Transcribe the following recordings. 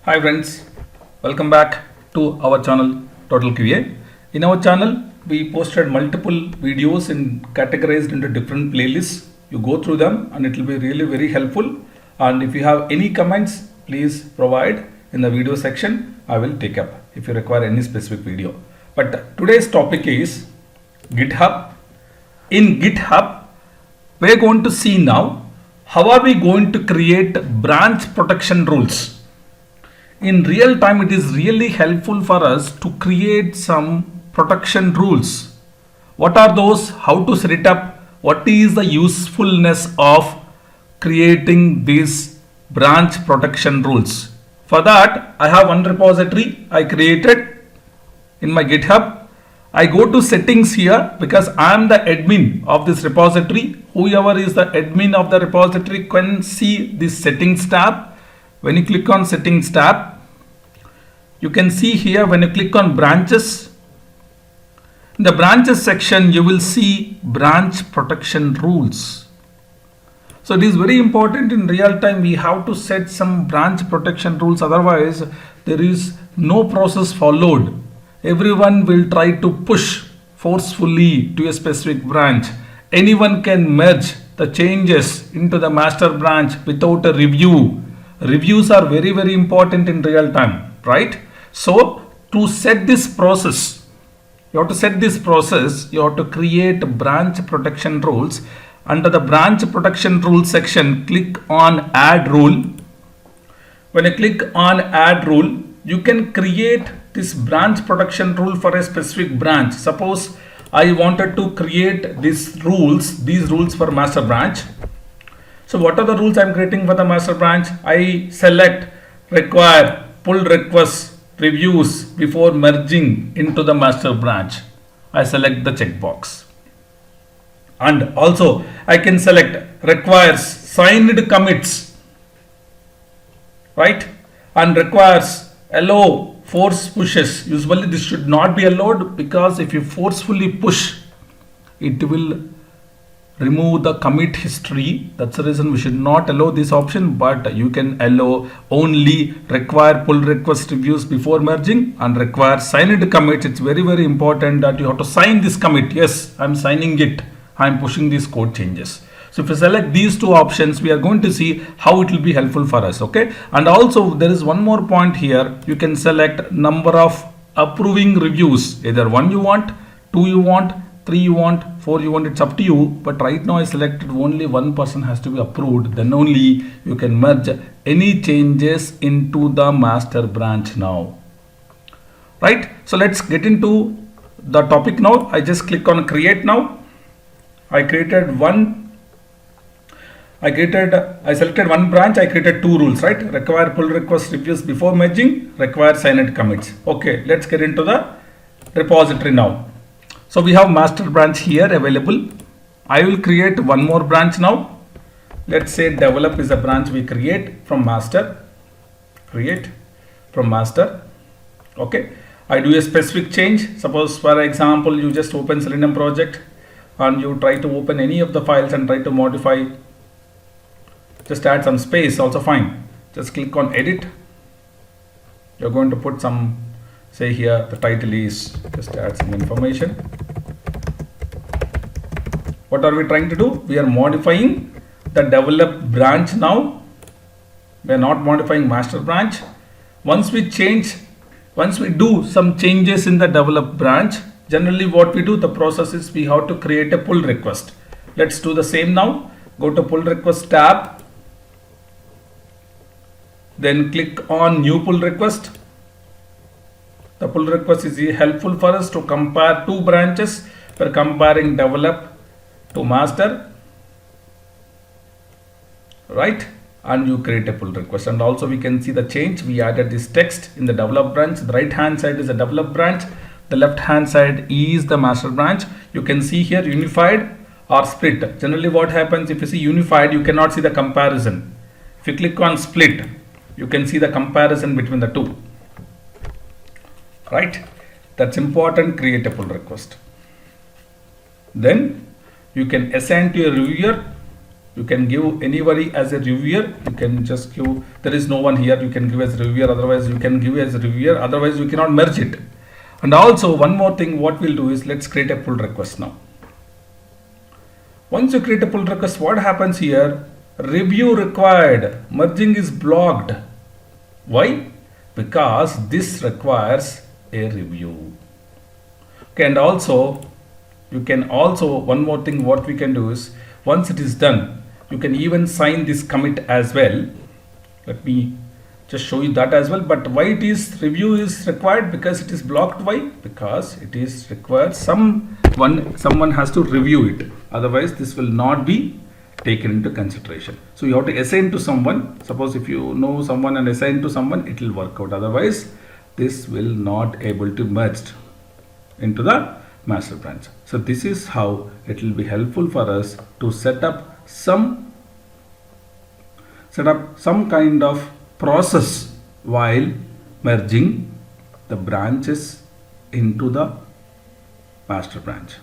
Hi friends, welcome back to our channel Total QA. In our channel, we posted multiple videos and categorized into different playlists. You go through them and it will be really very helpful. And if you have any comments, please provide in the video section. I will take up if you require any specific video. But today's topic is GitHub. In GitHub, we're going to see now how are we going to create branch protection rules. In real time, it is really helpful for us to create some protection rules. What are those? How to set it up? What is the usefulness of creating these branch protection rules? For that, I have one repository I created in my GitHub. I go to settings here because I am the admin of this repository. Whoever is the admin of the repository can see this settings tab. When you click on settings tab, you can see here when you click on branches, in the branches section you will see branch protection rules. So it is very important in real time we have to set some branch protection rules, otherwise there is no process followed. Everyone will try to push forcefully to a specific branch. Anyone can merge the changes into the master branch without a review. Reviews are very, very important in real time, right? So to set this process, you have to create branch protection rules. Under the branch protection rules section, click on add rule. When you click on add rule, you can create this branch protection rule for a specific branch. Suppose I wanted to create these rules for master branch. So what are the rules I am creating for the master branch? I select require pull request reviews before merging into the master branch. I select the checkbox. And also I can select requires signed commits, right? And requires allow force pushes. Usually this should not be allowed because if you forcefully push, it will remove the commit history. That's the reason we should not allow this option, but you can allow only require pull request reviews before merging and require signed commits. It's very, very important that you have to sign this commit. Yes, I'm signing it. I'm pushing these code changes. So if you select these two options, we are going to see how it will be helpful for us. Okay. And also there is one more point here. You can select number of approving reviews. Either 1 you want, 2 you want, 3 you want, 4 you want. It's up to you. But right now I selected only one person has to be approved. Then only you can merge any changes into the master branch now. Right. So let's get into the topic now. I just click on create now. I selected one branch, I created two rules, right? Require pull request reviews before merging, require signed commits. Okay, let's get into the repository now. So we have master branch here available. I will create one more branch now. Let's say develop is a branch we create from master. Create from master. Okay, I do a specific change. Suppose for example, you just open Selenium project and you try to open any of the files and try to modify. Just add some space, also fine. Just click on edit. You're going to put some, say here the title is, just add some information. What are we trying to do? We are modifying the develop branch now. We are not modifying master branch. Once we do some changes in the develop branch, generally what we do, the process is we have to create a pull request. Let's do the same now. Go to pull request tab. Then click on new pull request. The pull request is helpful for us to compare two branches. We're comparing develop to master, right? And you create a pull request. And also we can see the change. We added this text in the develop branch. The right hand side is the develop branch. The left hand side is the master branch. You can see here unified or split. Generally what happens if you see unified, you cannot see the comparison. If you click on split, you can see the comparison between the two, right? That's important. Create a pull request. Then you can assign to a reviewer You can give anybody as a reviewer. You can just give, there is no one here, you can give as a reviewer, otherwise you can give as a reviewer, otherwise you cannot merge it. And also one more thing, what we'll do is let's create a pull request now. Once you create a pull request, what happens here? Review required, merging is blocked. Why? Because this requires a review. Okay, and also you can also, one more thing what we can do is, once it is done, you can even sign this commit as well. Let me just show you that as well. But why it is review is required? Because it is blocked. Why? Because it is required, someone has to review it, otherwise this will not be taken into consideration. So you have to assign to someone. Suppose if you know someone and assign to someone, it will work out, otherwise this will not able to merge into the master branch. So this is how it will be helpful for us to set up some kind of process while merging the branches into the master branch.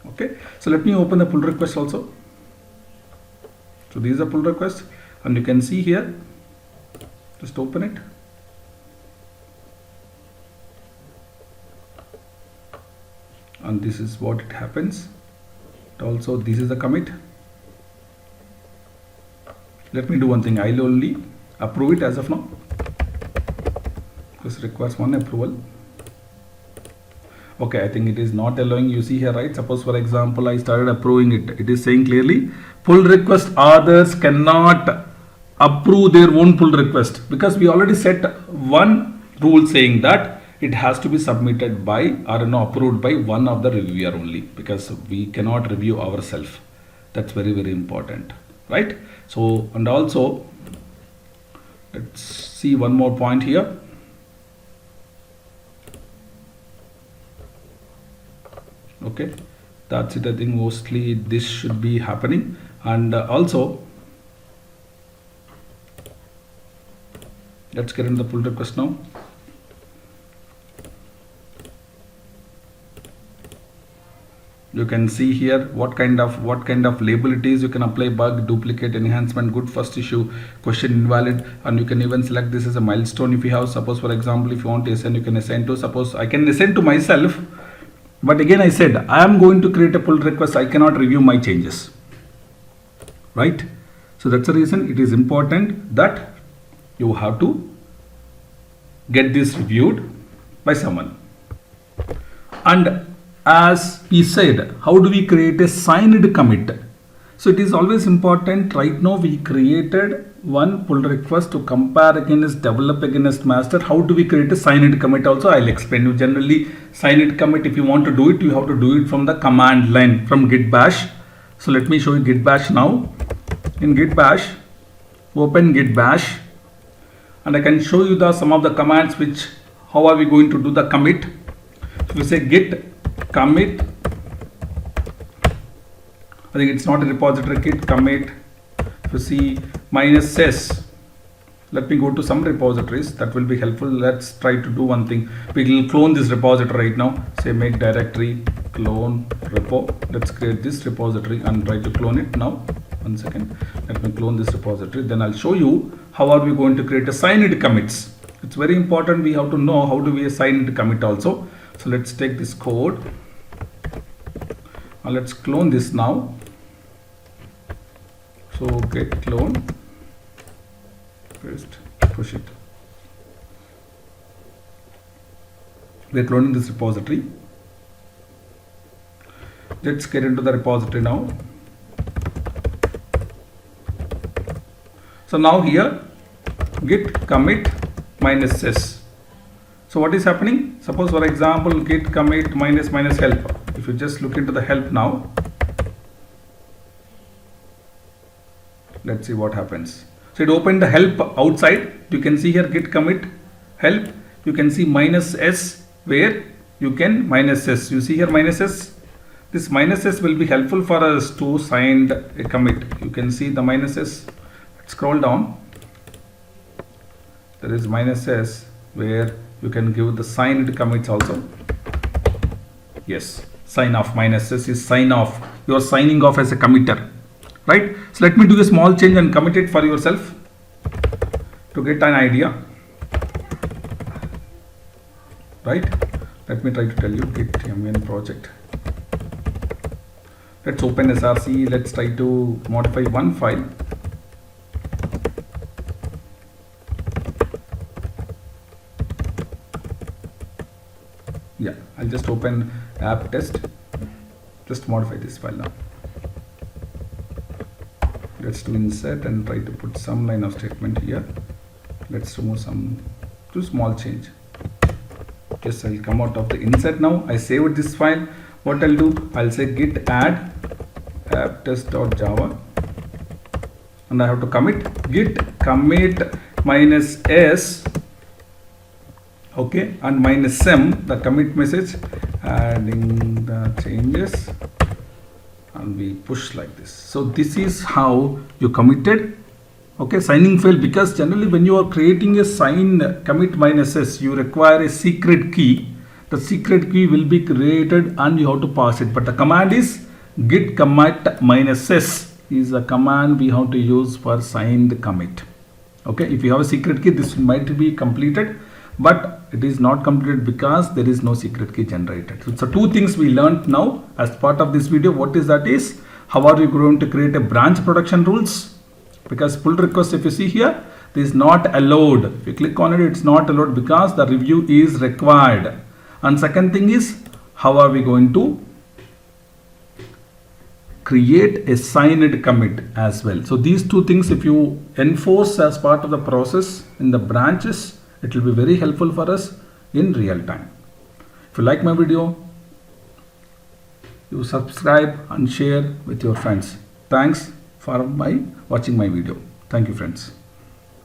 Okay, so let me open the pull request also. So these are pull requests, and you can see here, just open it. And this is what it happens. Also this is the commit. Let me do one thing, I'll only approve it as of now. This requires one approval. Okay, I think it is not allowing, you see here, right? Suppose for example I started approving it, it is saying clearly pull request others cannot approve their own pull request, because we already set one rule saying that it has to be submitted by or approved by one of the reviewer only, because we cannot review ourselves. That's very, very important, right? So, and also let's see one more point here. Okay, that's it. I think mostly this should be happening. And also let's get into the pull request now. You can see here what kind of label it is. You can apply bug, duplicate, enhancement, good first issue, question invalid, and you can even select this as a milestone if you have. Suppose for example if you want to assign, you can assign to, suppose I can assign to myself, but again I said I am going to create a pull request, I cannot review my changes, right? So that's the reason it is important that you have to get this reviewed by someone. And as we said, how do we create a signed commit? So it is always important. Right now we created one pull request to compare against, develop against master. How do we create a signed commit also? I'll explain you. Generally signed commit, if you want to do it, you have to do it from the command line from git bash. So let me show you git bash now. In git bash, open git bash, and I can show you the some of the commands which, how are we going to do the commit. So we say git commit, I think it's not a repository, git commit. If you see -s, let me go to some repositories, that will be helpful. Let's try to do one thing. We will clone this repository right now. Say make directory clone repo. Let's create this repository and try to clone it now. One second, let me clone this repository, then I'll show you how are we going to create a signed commits. It's very important, we have to know how do we assign it commit also. So let's take this code and let's clone this now. So git clone, first push it. We're cloning this repository. Let's get into the repository now. So now here git commit -s. So what is happening? Suppose for example git commit -- help. If you just look into the help now, let's see what happens. So it opened the help outside. You can see here git commit help. You can see -s where you can -s. You see here -s. This -s will be helpful for us to sign a commit. You can see the -s. Scroll down. There is -s where you can give the signed commits also. Yes, sign off. -s is sign off. You are signing off as a committer. right? So let me do a small change and commit it for yourself to get an idea, right? Let me try to tell you git mn project. Let's open src. Let's try to modify one file. Yeah, I'll just open app test. Just modify this file now. Let's do insert and try to put some line of statement here. Let's remove some too small change. Just I'll come out of the insert now. I saved this file. What I'll do, I'll say git add app test.java, and I have to commit git commit -s, okay, and -m, the commit message, adding the changes, and we push like this. So this is how you committed, okay, signing failed, because generally when you are creating a sign commit -s, you require a secret key. The secret key will be created and you have to pass it, but the command is git commit -s is a command we have to use for signed commit. Okay, if you have a secret key, this might be completed, but it is not completed because there is no secret key generated. So two things we learned now as part of this video. What is that is, how are you going to create a branch production rules? Because pull request, if you see here, this is not allowed. If you click on it, it's not allowed because the review is required. And second thing is, how are we going to create a signed commit as well? So these two things, if you enforce as part of the process in the branches, it will be very helpful for us in real time. If you like my video, you subscribe and share with your friends. Thanks for watching my video. Thank you, friends.